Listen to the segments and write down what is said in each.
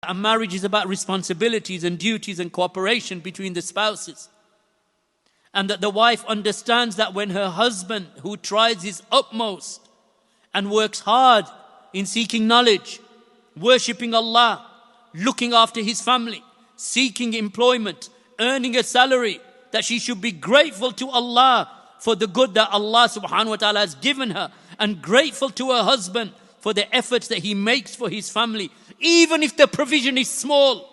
A marriage is about responsibilities and duties and cooperation between the spouses. And that the wife understands that when her husband, who tries his utmost and works hard in seeking knowledge, worshipping Allah, looking after his family, seeking employment, earning a salary, that she should be grateful to Allah for the good that Allah subhanahu wa ta'ala has given her, and grateful to her husband for the efforts that he makes for his family, even if the provision is small.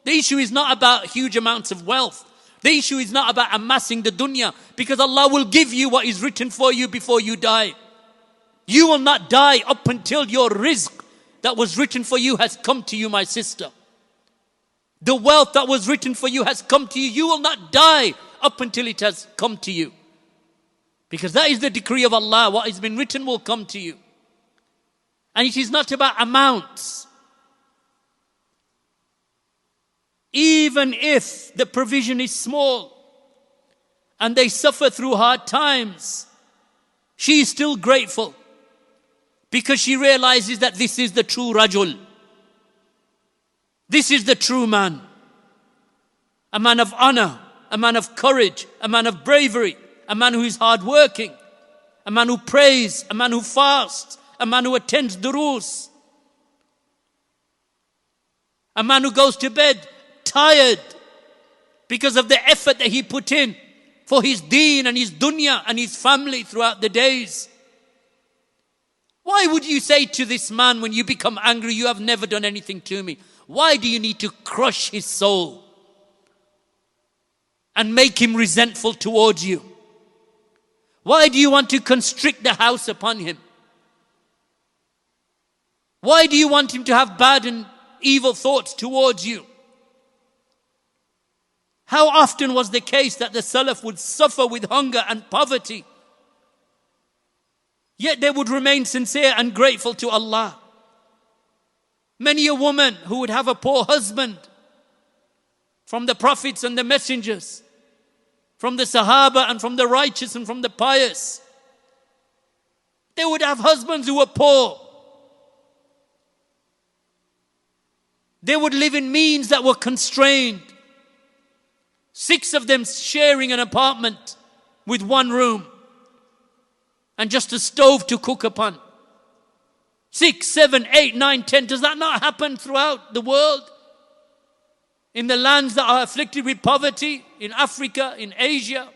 The issue is not about huge amounts of wealth. The issue is not about amassing the dunya, because Allah will give you what is written for you before you die. You will not die up until your rizq that was written for you has come to you, my sister. The wealth that was written for you has come to you. You will not die up until it has come to you, because that is the decree of Allah. What has been written will come to you. And it is not about amounts. Even if the provision is small and they suffer through hard times, she is still grateful, because she realizes that this is the true rajul. This is the true man. A man of honor, a man of courage, a man of bravery, a man who is hardworking, a man who prays, a man who fasts, a man who attends durus, a man who goes to bed tired because of the effort that he put in for his deen and his dunya and his family throughout the days. Why would you say to this man when you become angry, you have never done anything to me? Why do you need to crush his soul and make him resentful towards you? Why do you want to constrict the house upon him? Why do you want him to have bad and evil thoughts towards you? How often was the case that the Salaf would suffer with hunger and poverty, yet they would remain sincere and grateful to Allah? Many a woman who would have a poor husband, from the prophets and the messengers, from the Sahaba and from the righteous and from the pious, they would have husbands who were poor. They would live in means that were constrained. 6 of them sharing an apartment with 1 room and just a stove to cook upon. 6, 7, 8, 9, 10. Does that not happen throughout the world? In the lands that are afflicted with poverty, in Africa, in Asia,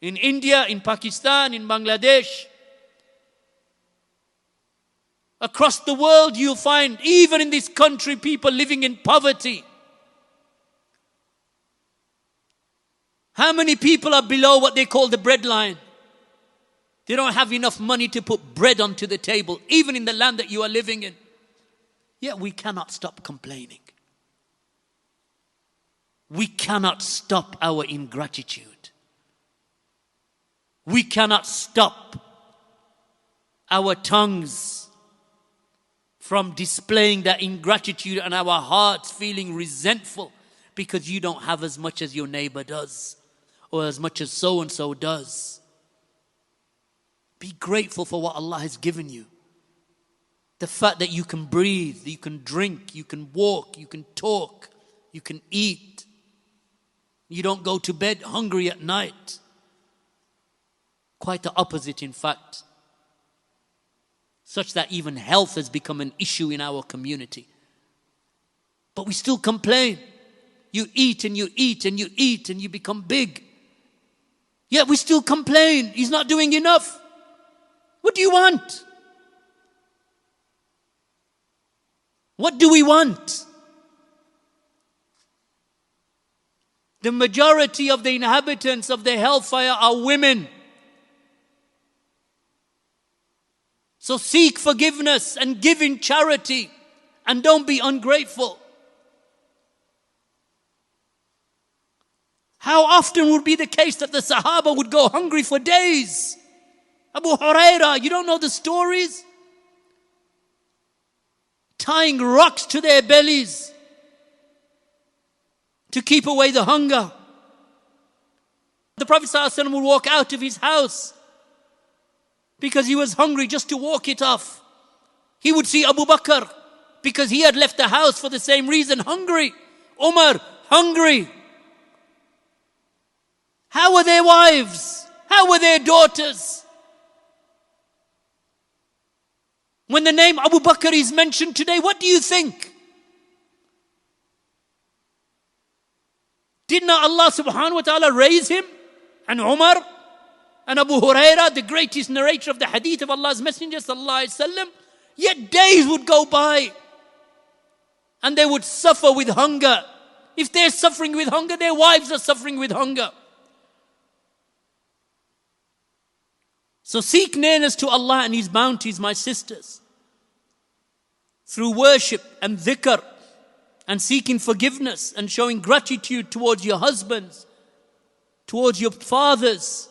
in India, in Pakistan, in Bangladesh. Across the world you'll find, even in this country, people living in poverty. How many people are below what they call the breadline? They don't have enough money to put bread onto the table, even in the land that you are living in. Yet we cannot stop complaining. We cannot stop our ingratitude. We cannot stop our tongues from displaying that ingratitude and our hearts feeling resentful because you don't have as much as your neighbor does, or as much as so-and-so does. Be grateful for what Allah has given you. The fact that you can breathe, that you can drink, you can walk, you can talk, you can eat. You don't go to bed hungry at night. Quite the opposite, in fact. Such that even health has become an issue in our community. But we still complain. You eat and you eat and you eat and you become big. Yet we still complain. He's not doing enough. What do you want? What do we want? The majority of the inhabitants of the hellfire are women. So seek forgiveness and give in charity, and don't be ungrateful. How often would be the case that the Sahaba would go hungry for days? Abu Hurairah, you don't know the stories? Tying rocks to their bellies to keep away the hunger. The Prophet ﷺ would walk out of his house because he was hungry, just to walk it off. He would see Abu Bakr because he had left the house for the same reason, hungry. Umar, hungry. How were their wives? How were their daughters? When the name Abu Bakr is mentioned today, what do you think? Did not Allah subhanahu wa ta'ala raise him? And Umar and Abu Huraira, the greatest narrator of the hadith of Allah's Messenger sallallahu alaihi wasallam, yet days would go by and they would suffer with hunger. If they're suffering with hunger, their wives are suffering with hunger. So seek nearness to Allah and His bounties, my sisters, through worship and dhikr and seeking forgiveness and showing gratitude towards your husbands, towards your fathers.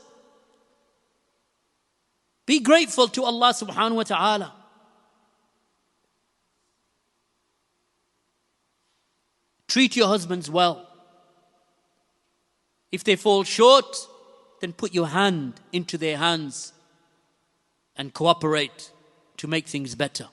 Be grateful to Allah subhanahu wa ta'ala. Treat your husbands well. If they fall short, then put your hand into their hands and cooperate to make things better.